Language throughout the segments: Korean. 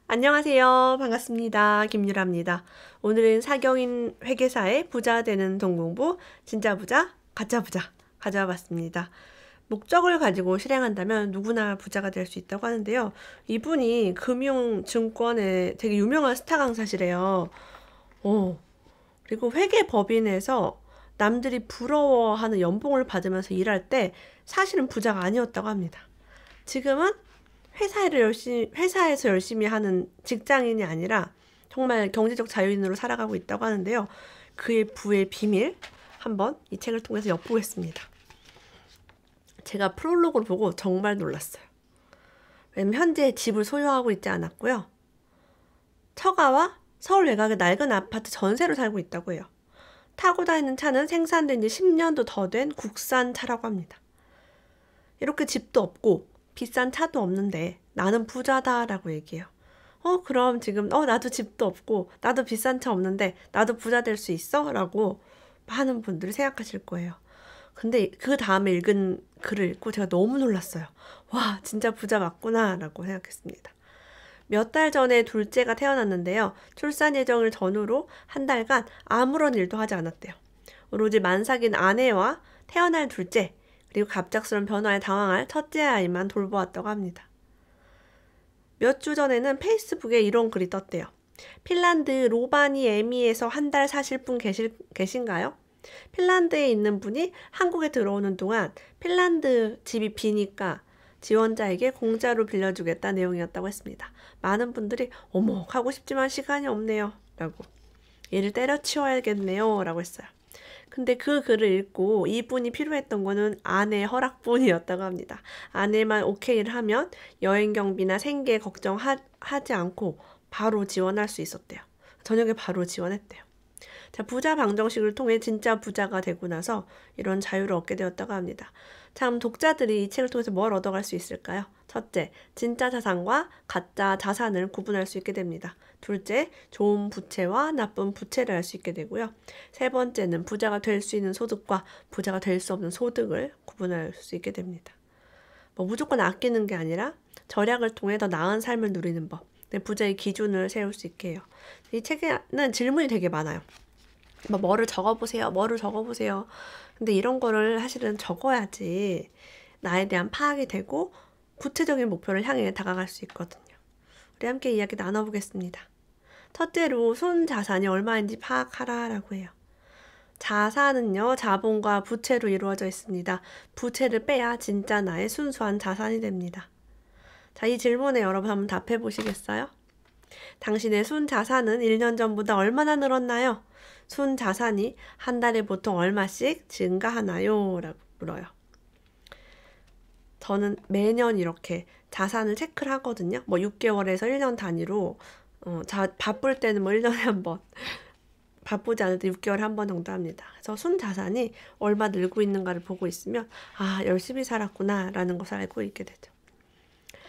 안녕하세요. 반갑습니다. 김유라입니다. 오늘은 사경인 회계사의 부자 되는 동공부, 진짜 부자, 가짜 부자 가져와 봤습니다. 목적을 가지고 실행한다면 누구나 부자가 될 수 있다고 하는데요. 이분이 금융증권의 되게 유명한 스타 강사시래요. 그리고 회계법인에서 남들이 부러워하는 연봉을 받으면서 일할 때 사실은 부자가 아니었다고 합니다. 지금은 회사에서 열심히 하는 직장인이 아니라 정말 경제적 자유인으로 살아가고 있다고 하는데요. 그의 부의 비밀 한번 이 책을 통해서 엿보겠습니다. 제가 프롤로그를 보고 정말 놀랐어요. 왜냐면 현재 집을 소유하고 있지 않았고요. 처가와 서울 외곽의 낡은 아파트 전세로 살고 있다고 해요. 타고 다니는 차는 생산된 지 10년도 더 된 국산 차라고 합니다. 이렇게 집도 없고 비싼 차도 없는데 나는 부자다라고 얘기해요. 그럼 지금 나도 집도 없고 나도 비싼 차 없는데 나도 부자 될 수 있어? 라고 많은 분들이 생각하실 거예요. 근데 그 다음에 읽은 글을 읽고 제가 너무 놀랐어요. 와, 진짜 부자 맞구나 라고 생각했습니다. 몇 달 전에 둘째가 태어났는데요. 출산 예정을 전후로 한 달간 아무런 일도 하지 않았대요. 오로지 만삭인 아내와 태어날 둘째, 그리고 갑작스러운 변화에 당황할 첫째 아이만 돌보았다고 합니다. 몇 주 전에는 페이스북에 이런 글이 떴대요. 핀란드 로바니에미에서 한 달 사실 분 계신가요? 핀란드에 있는 분이 한국에 들어오는 동안 핀란드 집이 비니까 지원자에게 공짜로 빌려주겠다 내용이었다고 했습니다. 많은 분들이 어머 가고 싶지만 시간이 없네요 라고 얘를 때려치워야겠네요 라고 했어요. 근데 그 글을 읽고 이분이 필요했던 거는 아내의 허락뿐이었다고 합니다. 아내만 오케이를 하면 여행 경비나 생계 걱정하지 않고 바로 지원할 수 있었대요. 저녁에 바로 지원했대요. 자, 부자 방정식을 통해 진짜 부자가 되고 나서 이런 자유를 얻게 되었다고 합니다. 참 독자들이 이 책을 통해서 뭘 얻어갈 수 있을까요? 첫째, 진짜 자산과 가짜 자산을 구분할 수 있게 됩니다. 둘째, 좋은 부채와 나쁜 부채를 알 수 있게 되고요. 세 번째는 부자가 될 수 있는 소득과 부자가 될 수 없는 소득을 구분할 수 있게 됩니다. 무조건 아끼는 게 아니라 절약을 통해 더 나은 삶을 누리는 법, 부자의 기준을 세울 수 있게 해요. 이 책에는 질문이 되게 많아요. 뭐를 적어보세요. 뭐를 적어보세요. 근데 이런 거를 사실은 적어야지 나에 대한 파악이 되고 구체적인 목표를 향해 다가갈 수 있거든요. 우리 함께 이야기 나눠보겠습니다. 첫째로 순자산이 얼마인지 파악하라라고 해요. 자산은요, 자본과 부채로 이루어져 있습니다. 부채를 빼야 진짜 나의 순수한 자산이 됩니다. 자, 이 질문에 여러분 한번 답해 보시겠어요? 당신의 순자산은 1년 전보다 얼마나 늘었나요? 순자산이 한 달에 보통 얼마씩 증가하나요? 라고 물어요. 저는 매년 이렇게 자산을 체크를 하거든요. 6개월에서 1년 단위로 바쁠 때는 1년에 한 번, 바쁘지 않을 때 6개월에 한 번 정도 합니다. 그래서 순자산이 얼마 늘고 있는가를 보고 있으면 열심히 살았구나 라는 것을 알고 있게 되죠.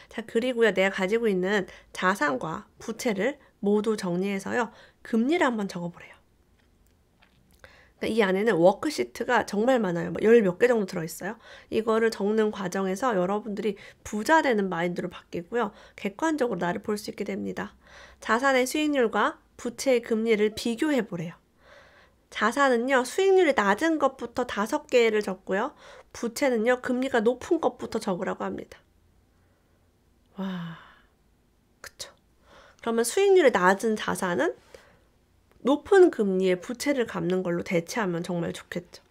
자, 그리고요, 내가 가지고 있는 자산과 부채를 모두 정리해서요, 금리를 한번 적어보래요. 이 안에는 워크시트가 정말 많아요. 10몇 개 정도 들어있어요. 이거를 적는 과정에서 여러분들이 부자 되는 마인드로 바뀌고요. 객관적으로 나를 볼 수 있게 됩니다. 자산의 수익률과 부채의 금리를 비교해 보래요. 자산은요, 수익률이 낮은 것부터 5개를 적고요. 부채는요, 금리가 높은 것부터 적으라고 합니다. 와, 그쵸. 그러면 수익률이 낮은 자산은 높은 금리의 부채를 갚는 걸로 대체하면 정말 좋겠죠.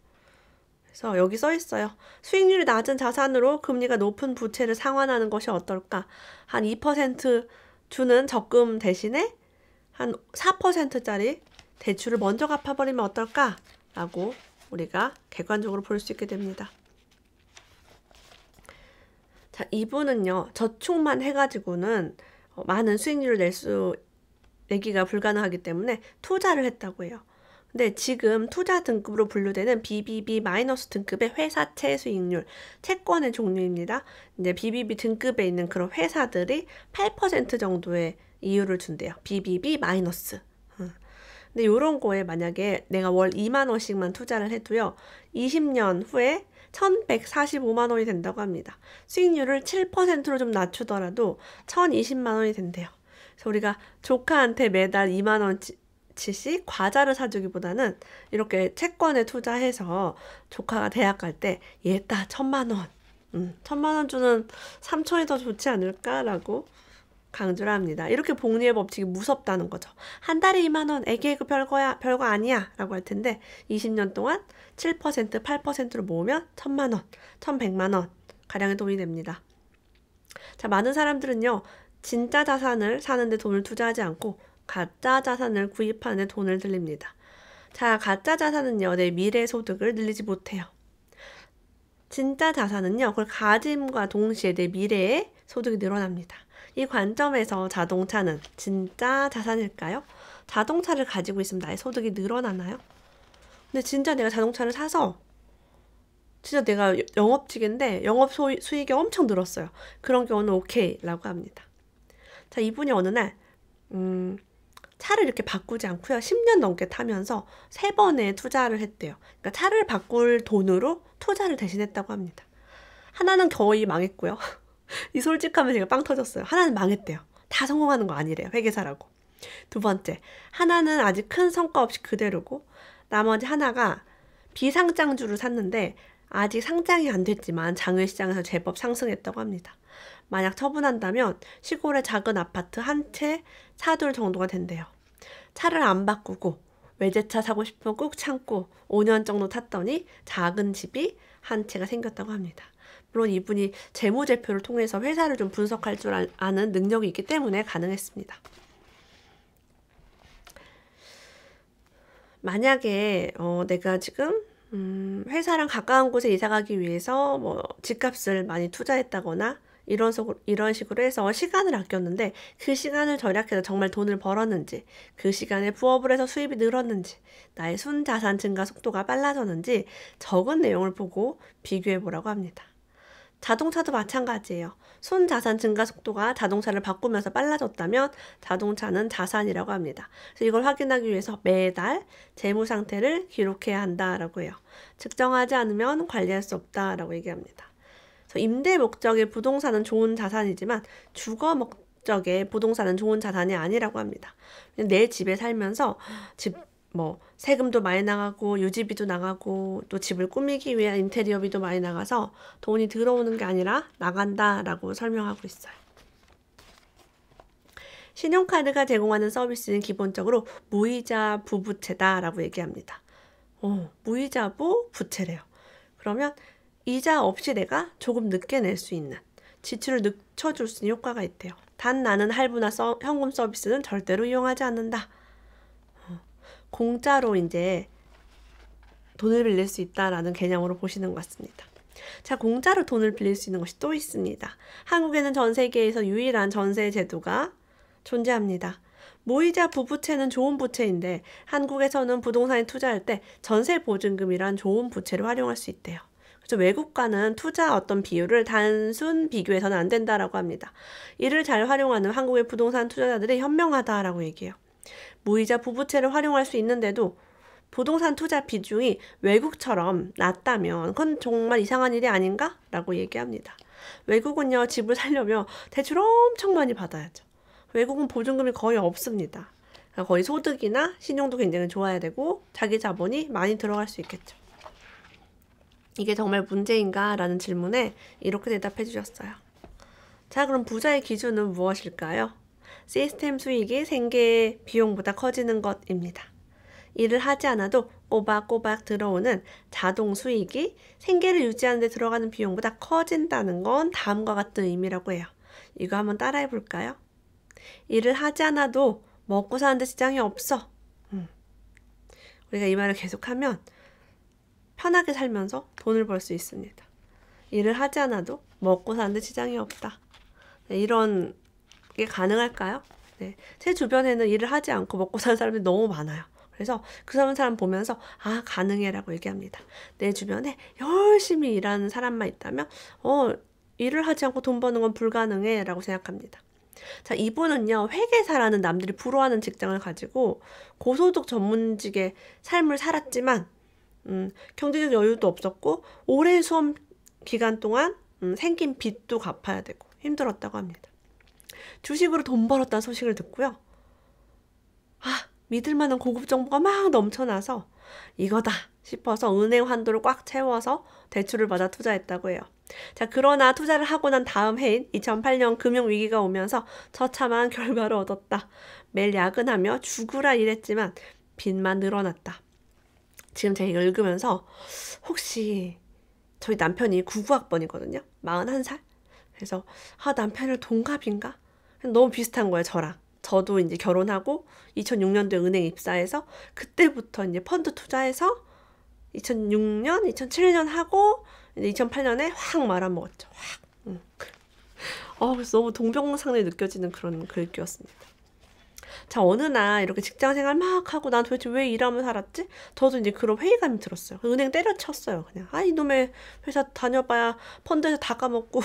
그래서 여기 써 있어요. 수익률이 낮은 자산으로 금리가 높은 부채를 상환하는 것이 어떨까? 한 2% 주는 적금 대신에 한 4%짜리 대출을 먼저 갚아버리면 어떨까? 라고 우리가 객관적으로 볼 수 있게 됩니다. 자, 이분은요, 저축만 해가지고는 많은 수익률을 내기가 불가능하기 때문에 투자를 했다고 해요. 근데 지금 투자 등급으로 분류되는 BBB- 등급의 회사채 수익률, 채권의 종류입니다. 이제 BBB 등급에 있는 그런 회사들이 8% 정도의 이율을 준대요. BBB-. 근데 이런 거에 만약에 내가 월 2만 원씩만 투자를 해도요, 20년 후에 1,145만 원이 된다고 합니다. 수익률을 7%로 좀 낮추더라도 1,020만 원이 된대요. 그래서 우리가 조카한테 매달 2만 원치씩 과자를 사주기보다는 이렇게 채권에 투자해서 조카가 대학 갈 때 얘따 1,000만 원, 1,000만 원 주는 삼촌이 더 좋지 않을까라고 강조를 합니다. 이렇게 복리의 법칙이 무섭다는 거죠. 한 달에 2만 원, 애기애기 별거야, 별거 아니야 라고 할 텐데 20년 동안 7%, 8%로 모으면 1,000만 원, 1,100만 원 가량의 돈이 됩니다. 자, 많은 사람들은요, 진짜 자산을 사는데 돈을 투자하지 않고 가짜 자산을 구입하는 데 돈을 들립니다. 자, 가짜 자산은요, 내 미래 소득을 늘리지 못해요. 진짜 자산은요, 그걸 가짐과 동시에 내 미래의 소득이 늘어납니다. 이 관점에서 자동차는 진짜 자산일까요? 자동차를 가지고 있으면 나의 소득이 늘어나나요? 근데 진짜 내가 자동차를 사서 진짜 내가 영업직인데 영업 수익이 엄청 늘었어요. 그런 경우는 오케이라고 합니다. 자, 이분이 어느 날 차를 이렇게 바꾸지 않고요. 10년 넘게 타면서 3번의 투자를 했대요. 그러니까 차를 바꿀 돈으로 투자를 대신했다고 합니다. 하나는 거의 망했고요. 이 솔직함에 제가 빵 터졌어요. 하나는 망했대요. 다 성공하는 거 아니래요. 회계사라고. 두 번째, 하나는 아직 큰 성과 없이 그대로고 나머지 하나가 비상장주를 샀는데 아직 상장이 안 됐지만 장외시장에서 제법 상승했다고 합니다. 만약 처분한다면 시골의 작은 아파트 한 채 사둘 정도가 된대요. 차를 안 바꾸고 외제차 사고 싶으면 꾹 참고 5년 정도 탔더니 작은 집이 한 채가 생겼다고 합니다. 물론 이분이 재무제표를 통해서 회사를 좀 분석할 줄 아는 능력이 있기 때문에 가능했습니다. 만약에 내가 지금 회사랑 가까운 곳에 이사 가기 위해서 뭐 집값을 많이 투자했다거나 이런 식으로 해서 시간을 아꼈는데 그 시간을 절약해서 정말 돈을 벌었는지, 그 시간에 부업을 해서 수입이 늘었는지, 나의 순자산 증가 속도가 빨라졌는지 적은 내용을 보고 비교해 보라고 합니다. 자동차도 마찬가지예요. 순자산 증가 속도가 자동차를 바꾸면서 빨라졌다면 자동차는 자산이라고 합니다. 그래서 이걸 확인하기 위해서 매달 재무 상태를 기록해야 한다라고 해요. 측정하지 않으면 관리할 수 없다라고 얘기합니다. 그래서 임대 목적의 부동산은 좋은 자산이지만 주거 목적의 부동산은 좋은 자산이 아니라고 합니다. 내 집에 살면서 세금도 많이 나가고 유지비도 나가고 또 집을 꾸미기 위한 인테리어비도 많이 나가서 돈이 들어오는 게 아니라 나간다라고 설명하고 있어요. 신용카드가 제공하는 서비스는 기본적으로 무이자 부부채다라고 얘기합니다. 무이자부 부채래요. 그러면 이자 없이 내가 조금 늦게 낼 수 있는, 지출을 늦춰줄 수 있는 효과가 있대요. 단 나는 할부나 현금 서비스는 절대로 이용하지 않는다. 공짜로 이제 돈을 빌릴 수 있다라는 개념으로 보시는 것 같습니다. 자, 공짜로 돈을 빌릴 수 있는 것이 또 있습니다. 한국에는 전 세계에서 유일한 전세 제도가 존재합니다. 무이자 부부채는 좋은 부채인데 한국에서는 부동산에 투자할 때 전세 보증금이란 좋은 부채를 활용할 수 있대요. 그래서 외국과는 투자 어떤 비율을 단순 비교해서는 안 된다라고 합니다. 이를 잘 활용하는 한국의 부동산 투자자들이 현명하다라고 얘기해요. 무이자 부부채를 활용할 수 있는데도 부동산 투자 비중이 외국처럼 낮다면 그건 정말 이상한 일이 아닌가? 라고 얘기합니다. 외국은요, 집을 살려면 대출 엄청 많이 받아야죠. 외국은 보증금이 거의 없습니다. 그러니까 거의 소득이나 신용도 굉장히 좋아야 되고 자기 자본이 많이 들어갈 수 있겠죠. 이게 정말 문제인가? 라는 질문에 이렇게 대답해 주셨어요. 자, 그럼 부자의 기준은 무엇일까요? 시스템 수익이 생계 비용보다 커지는 것입니다. 일을 하지 않아도 꼬박꼬박 들어오는 자동 수익이 생계를 유지하는 데 들어가는 비용보다 커진다는 건 다음과 같은 의미라고 해요. 이거 한번 따라해 볼까요? 일을 하지 않아도 먹고 사는데 지장이 없어. 우리가 이 말을 계속하면 편하게 살면서 돈을 벌 수 있습니다. 일을 하지 않아도 먹고 사는데 지장이 없다. 네, 이런 게 가능할까요? 네, 제 주변에는 일을 하지 않고 먹고 사는 사람들이 너무 많아요. 그래서 그 사람 보면서 가능해라고 얘기합니다. 내 주변에 열심히 일하는 사람만 있다면 일을 하지 않고 돈 버는 건 불가능해라고 생각합니다. 자, 이분은요, 회계사라는 남들이 부러워하는 직장을 가지고 고소득 전문직의 삶을 살았지만 경제적 여유도 없었고 오랜 수험 기간 동안 생긴 빚도 갚아야 되고 힘들었다고 합니다. 주식으로 돈 벌었다는 소식을 듣고요. 믿을 만한 고급 정보가 막 넘쳐나서 이거다 싶어서 은행 환도를 꽉 채워서 대출을 받아 투자했다고 해요. 자, 그러나 투자를 하고 난 다음 해인 2008년 금융위기가 오면서 처참한 결과를 얻었다. 매일 야근하며 죽으라 일했지만 빚만 늘어났다. 지금 제가 이걸 읽으면서 혹시 저희 남편이 99학번이거든요. 41살? 그래서 남편이랑 동갑인가? 너무 비슷한 거예요, 저랑. 저도 이제 결혼하고 2006년도에 은행 입사해서 그때부터 이제 펀드 투자해서 2006년, 2007년 하고 이제 2008년에 확 말아먹었죠. 확. 그래서 너무 동병상련이 느껴지는 그런 글귀였습니다. 자, 어느 날 이렇게 직장생활 막 하고 난 도대체 왜 일하며 살았지? 저도 이제 그런 회의감이 들었어요. 은행 때려쳤어요. 그냥 이놈의 회사 다녀봐야 펀드에서 다 까먹고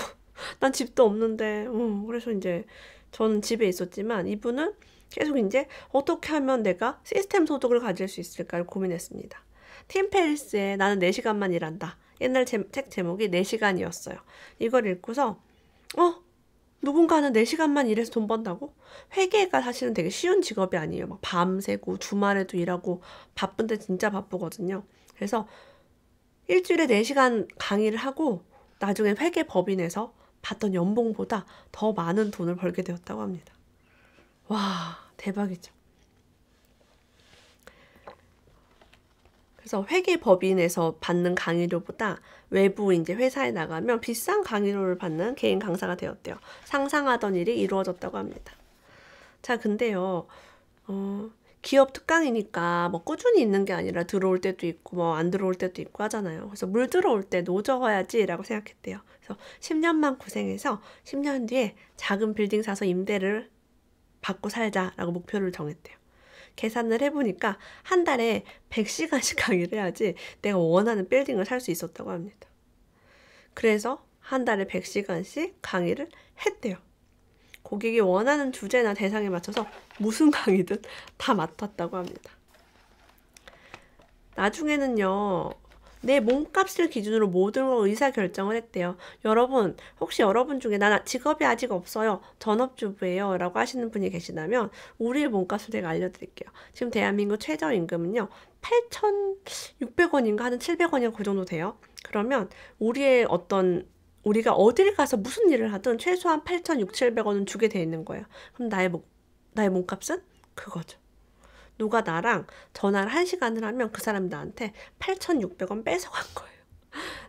난 집도 없는데. 그래서 이제 저는 집에 있었지만 이분은 계속 이제 어떻게 하면 내가 시스템 소득을 가질 수 있을까를 고민했습니다. 팀 페리스의 나는 4시간만 일한다. 옛날 책 제목이 4시간이었어요. 이걸 읽고서 누군가는 4시간만 일해서 돈 번다고? 회계가 사실은 되게 쉬운 직업이 아니에요. 막 밤새고 주말에도 일하고 바쁜데 진짜 바쁘거든요. 그래서 일주일에 4시간 강의를 하고 나중에 회계법인에서 받던 연봉보다 더 많은 돈을 벌게 되었다고 합니다. 와, 대박이죠. 그래서 회계법인에서 받는 강의료보다 외부 이제 회사에 나가면 비싼 강의료를 받는 개인 강사가 되었대요. 상상하던 일이 이루어졌다고 합니다. 자, 근데요, 기업 특강이니까 뭐 꾸준히 있는 게 아니라 들어올 때도 있고 뭐 안 들어올 때도 있고 하잖아요. 그래서 물 들어올 때 노져야지라고 생각했대요. 그래서 10년만 고생해서 10년 뒤에 작은 빌딩 사서 임대를 받고 살자라고 목표를 정했대요. 계산을 해보니까 한 달에 100시간씩 강의를 해야지 내가 원하는 빌딩을 살 수 있었다고 합니다. 그래서 한 달에 100시간씩 강의를 했대요. 고객이 원하는 주제나 대상에 맞춰서 무슨 강의든 다 맡았다고 합니다. 나중에는요, 내 몸값을 기준으로 모든 걸 의사결정을 했대요. 여러분, 혹시 여러분 중에 나 직업이 아직 없어요. 전업주부예요. 라고 하시는 분이 계시다면 우리의 몸값을 제가 알려드릴게요. 지금 대한민국 최저임금은요. 8,600원인가 하는 700원인가 그 정도 돼요. 그러면 우리가 어딜 가서 무슨 일을 하든 최소한 8,600-700원은 주게 돼 있는 거예요. 그럼 나의 몸값은 그거죠. 누가 나랑 전화를 1시간을 하면 그 사람이 나한테 8,600원 뺏어간 거예요.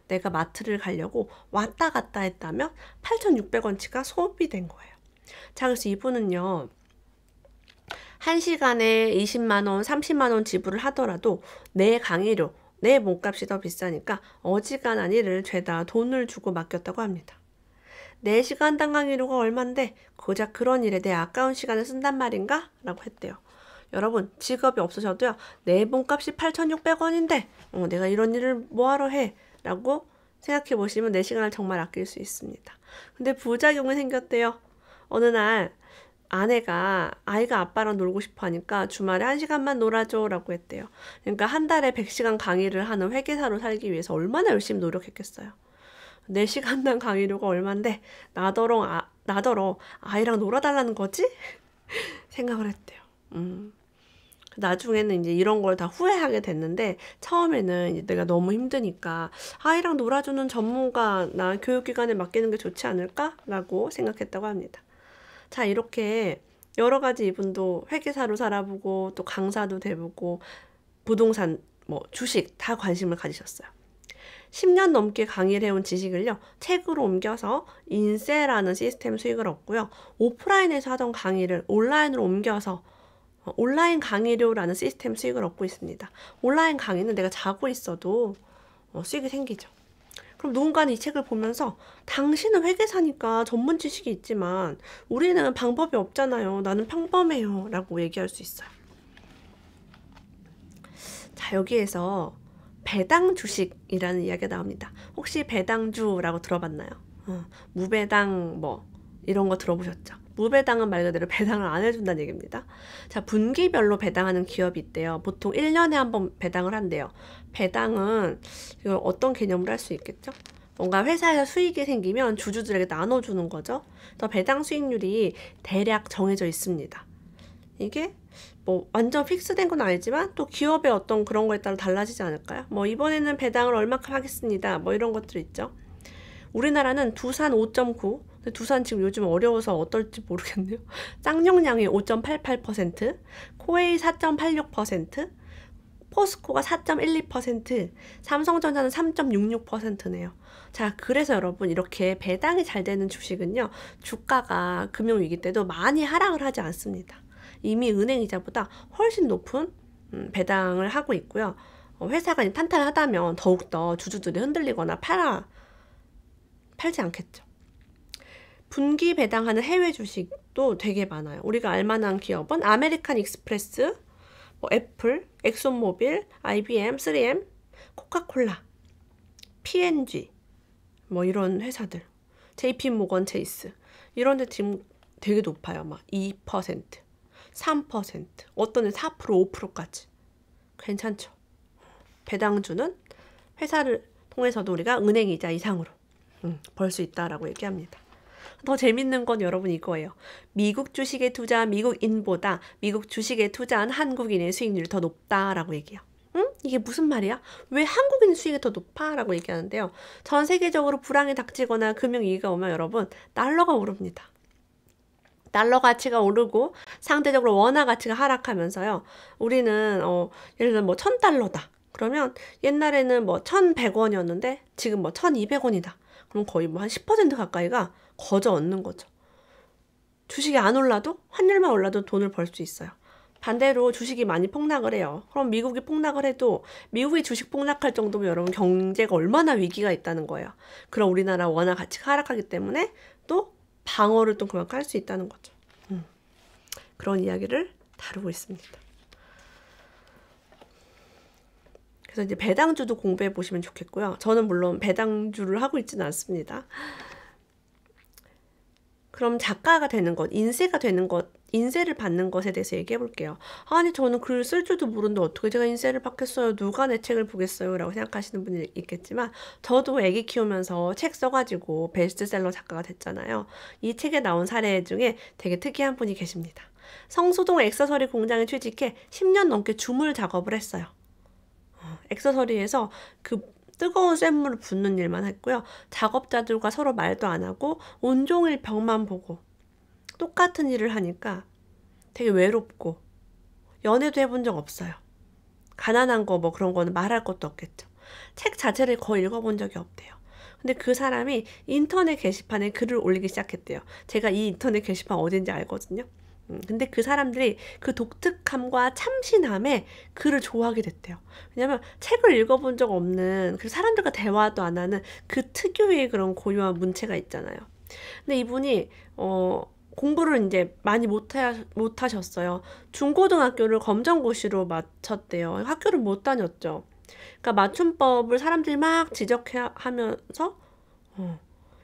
내가 마트를 가려고 왔다 갔다 했다면 8,600원치가 소비된 거예요. 자, 그래서 이분은요, 1시간에 20만원, 30만원 지불을 하더라도 내 강의료, 내 몸값이 더 비싸니까 어지간한 일을 죄다 돈을 주고 맡겼다고 합니다. 4시간당 강의료가 얼만데 고작 그런 일에 내 아까운 시간을 쓴단 말인가? 라고 했대요. 여러분, 직업이 없으셔도요, 내 몸값이 8,600원인데 내가 이런 일을 뭐하러 해? 라고 생각해 보시면 내 시간을 정말 아낄 수 있습니다. 근데 부작용이 생겼대요. 어느 날 아내가 아이가 아빠랑 놀고 싶어 하니까 주말에 1시간만 놀아줘 라고 했대요. 그러니까 한 달에 100시간 강의를 하는 회계사로 살기 위해서 얼마나 열심히 노력했겠어요. 4시간당 강의료가 얼만데 나더러 아이랑 놀아달라는 거지? 생각을 했대요. 나중에는 이제 이런 걸 다 후회하게 됐는데, 처음에는 이제 내가 너무 힘드니까 아이랑 놀아주는 전문가나 교육기관에 맡기는 게 좋지 않을까? 라고 생각했다고 합니다. 자, 이렇게 여러 가지 이분도 회계사로 살아보고 또 강사도 돼보고 부동산, 주식 다 관심을 가지셨어요. 10년 넘게 강의를 해온 지식을요, 책으로 옮겨서 인세라는 시스템 수익을 얻고요, 오프라인에서 하던 강의를 온라인으로 옮겨서 온라인 강의료라는 시스템 수익을 얻고 있습니다. 온라인 강의는 내가 자고 있어도 수익이 생기죠. 그럼 누군가는 이 책을 보면서 당신은 회계사니까 전문 지식이 있지만 우리는 방법이 없잖아요. 나는 평범해요. 라고 얘기할 수 있어요. 자, 여기에서 배당 주식이라는 이야기가 나옵니다. 혹시 배당주라고 들어봤나요? 무배당 이런 거 들어보셨죠? 무배당은 말 그대로 배당을 안 해준다는 얘기입니다. 자, 분기별로 배당하는 기업이 있대요. 보통 1년에 한 번 배당을 한대요. 배당은 이걸 어떤 개념으로 할 수 있겠죠? 뭔가 회사에서 수익이 생기면 주주들에게 나눠주는 거죠. 또 배당 수익률이 대략 정해져 있습니다. 이게 뭐 완전 픽스된 건 아니지만 또 기업의 어떤 그런 거에 따라 달라지지 않을까요? 뭐 이번에는 배당을 얼마큼 하겠습니다. 뭐 이런 것들 있죠. 우리나라는 두산 5.9, 두산 지금 요즘 어려워서 어떨지 모르겠네요. 쌍용량이 5.88%, 코웨이 4.86%, 포스코가 4.12%, 삼성전자는 3.66%네요. 자, 그래서 여러분 이렇게 배당이 잘 되는 주식은요, 주가가 금융위기 때도 많이 하락을 하지 않습니다. 이미 은행이자보다 훨씬 높은 배당을 하고 있고요. 회사가 탄탄하다면 더욱더 주주들이 흔들리거나 팔지 않겠죠. 분기 배당하는 해외 주식도 되게 많아요. 우리가 알만한 기업은 아메리칸 익스프레스, 애플, 엑손모빌, IBM, 3M, 코카콜라, P&G, 이런 회사들, JP모건 체이스 이런 데 지금 되게 높아요. 막 2%, 3%, 어떤 애 4%, 5%까지. 괜찮죠. 배당주는 회사를 통해서도 우리가 은행이자 이상으로 벌 수 있다라고 얘기합니다. 더 재밌는 건 여러분 이거예요. 미국 주식에 투자한 미국인보다 미국 주식에 투자한 한국인의 수익률이 더 높다라고 얘기해요. 이게 무슨 말이야? 왜 한국인 수익이 더 높아? 라고 얘기하는데요. 전 세계적으로 불황이 닥치거나 금융위기가 오면 여러분 달러가 오릅니다. 달러 가치가 오르고 상대적으로 원화 가치가 하락하면서요. 우리는 예를 들어 1,000달러다. 그러면 옛날에는 1,100원이었는데 지금 1,200원이다. 그럼 거의 한 10% 가까이가 거저 얻는 거죠. 주식이 안 올라도 환율만 올라도 돈을 벌 수 있어요. 반대로 주식이 많이 폭락을 해요. 그럼 미국이 폭락을 해도 미국이 주식 폭락할 정도면 여러분 경제가 얼마나 위기가 있다는 거예요. 그럼 우리나라 원화 가치가 하락하기 때문에 또 방어를 또 그만큼 할 수 있다는 거죠. 그런 이야기를 다루고 있습니다. 그래서 이제 배당주도 공부해 보시면 좋겠고요. 저는 물론 배당주를 하고 있지는 않습니다. 그럼 작가가 되는 것, 인쇄가 되는 것, 인쇄를 받는 것에 대해서 얘기해 볼게요. 아니 저는 글 쓸 줄도 모르는데 어떻게 제가 인쇄를 받겠어요? 누가 내 책을 보겠어요? 라고 생각하시는 분이 있겠지만 저도 애기 키우면서 책 써가지고 베스트셀러 작가가 됐잖아요. 이 책에 나온 사례 중에 되게 특이한 분이 계십니다. 성수동 액세서리 공장에 취직해 10년 넘게 주물 작업을 했어요. 액세서리에서 그 뜨거운 쇳물을 붓는 일만 했고요. 작업자들과 서로 말도 안 하고 온종일 벽만 보고 똑같은 일을 하니까 되게 외롭고 연애도 해본 적 없어요. 가난한 거 그런 거는 말할 것도 없겠죠. 책 자체를 거의 읽어본 적이 없대요. 근데 그 사람이 인터넷 게시판에 글을 올리기 시작했대요. 제가 이 인터넷 게시판 어딘지 알거든요. 근데 그 사람들이 그 독특함과 참신함에 글을 좋아하게 됐대요. 왜냐면 책을 읽어본 적 없는, 그 사람들과 대화도 안 하는 그 특유의 그런 고유한 문체가 있잖아요. 근데 이분이 공부를 이제 많이 못하셨어요. 중고등학교를 검정고시로 마쳤대요. 학교를 못 다녔죠. 그러니까 맞춤법을 사람들이 막 지적하면서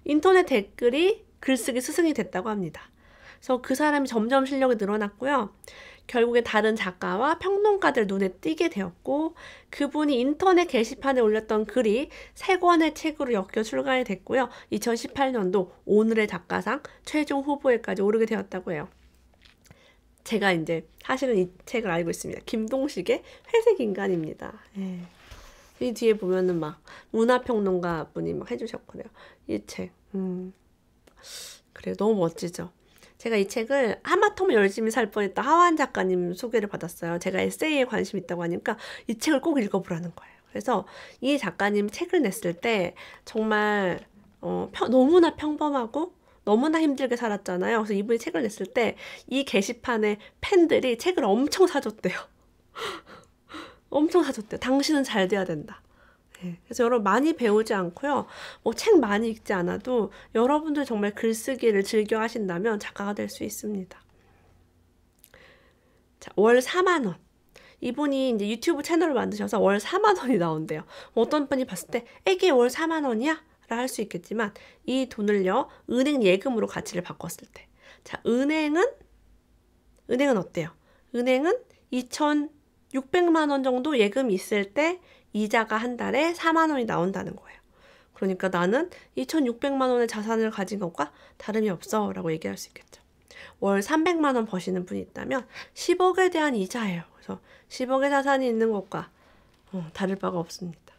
인터넷 댓글이 글쓰기 스승이 됐다고 합니다. 그래서 그 사람이 점점 실력이 늘어났고요. 결국에 다른 작가와 평론가들 눈에 띄게 되었고 그분이 인터넷 게시판에 올렸던 글이 3권의 책으로 엮여 출간이 됐고요. 2018년도 오늘의 작가상 최종 후보에까지 오르게 되었다고 해요. 제가 이제 사실은 이 책을 알고 있습니다. 김동식의 회색인간입니다. 이 뒤에 보면은 막 문화평론가 분이 막 해주셨거든요. 이 책. 그래 너무 멋지죠. 제가 이 책을 하마터면 열심히 살 뻔했다 하완 작가님 소개를 받았어요. 제가 에세이에 관심 있다고 하니까 이 책을 꼭 읽어보라는 거예요. 그래서 이 작가님 책을 냈을 때 정말 너무나 평범하고 너무나 힘들게 살았잖아요. 그래서 이분이 책을 냈을 때 이 게시판에 팬들이 책을 엄청 사줬대요. 엄청 사줬대요. 당신은 잘 돼야 된다. 그래서 여러분 많이 배우지 않고요. 책 많이 읽지 않아도 여러분들 정말 글쓰기를 즐겨 하신다면 작가가 될 수 있습니다. 자, 월 4만 원. 이분이 이제 유튜브 채널을 만드셔서 월 4만 원이 나온대요. 어떤 분이 봤을 때 이게 월 4만 원이야? 라 할 수 있겠지만 이 돈을요. 은행 예금으로 가치를 바꿨을 때. 자, 은행은 어때요? 은행은 2,600만 원 정도 예금이 있을 때 이자가 한 달에 4만 원이 나온다는 거예요. 그러니까 나는 2,600만 원의 자산을 가진 것과 다름이 없어 라고 얘기할 수 있겠죠. 월 300만 원 버시는 분이 있다면 10억에 대한 이자예요. 그래서 10억의 자산이 있는 것과 다를 바가 없습니다.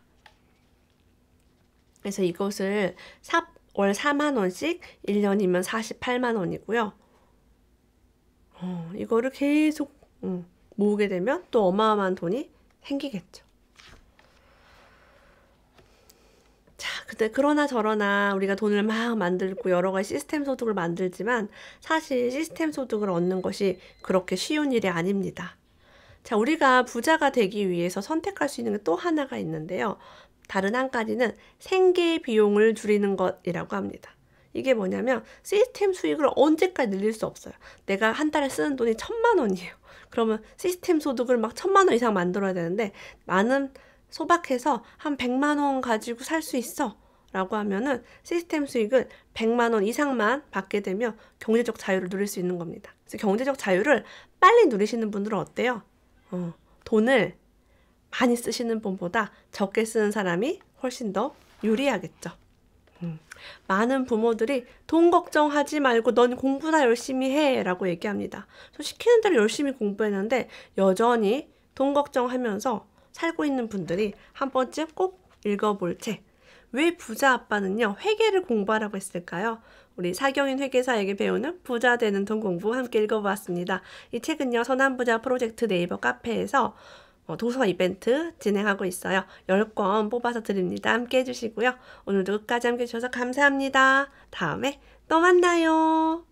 그래서 이것을 월 4만 원씩 1년이면 48만 원이고요. 이거를 계속 모으게 되면 또 어마어마한 돈이 생기겠죠. 자, 근데 그러나 저러나 우리가 돈을 막 만들고 여러 가지 시스템 소득을 만들지만 사실 시스템 소득을 얻는 것이 그렇게 쉬운 일이 아닙니다. 자, 우리가 부자가 되기 위해서 선택할 수 있는 게 또 하나가 있는데요. 다른 한 가지는 생계 비용을 줄이는 것이라고 합니다. 이게 뭐냐면 시스템 수익을 언제까지 늘릴 수 없어요. 내가 한 달에 쓰는 돈이 1,000만 원이에요. 그러면 시스템 소득을 막 1,000만 원 이상 만들어야 되는데 나는 소박해서 한 100만 원 가지고 살 수 있어 라고 하면은 시스템 수익을 100만 원 이상만 받게 되면 경제적 자유를 누릴 수 있는 겁니다. 그래서 경제적 자유를 빨리 누리시는 분들은 어때요? 돈을 많이 쓰시는 분보다 적게 쓰는 사람이 훨씬 더 유리하겠죠. 많은 부모들이 돈 걱정하지 말고 넌 공부나 열심히 해 라고 얘기합니다. 시키는 대로 열심히 공부했는데 여전히 돈 걱정하면서 살고 있는 분들이 한 번쯤 꼭 읽어볼 책. 왜 부자 아빠는요 회계를 공부하라고 했을까요? 우리 사경인 회계사에게 배우는 부자 되는 돈 공부 함께 읽어보았습니다. 이 책은요 선한부자 프로젝트 네이버 카페에서 도서 이벤트 진행하고 있어요. 10권 뽑아서 드립니다. 함께 해주시고요. 오늘도 끝까지 함께 해주셔서 감사합니다. 다음에 또 만나요.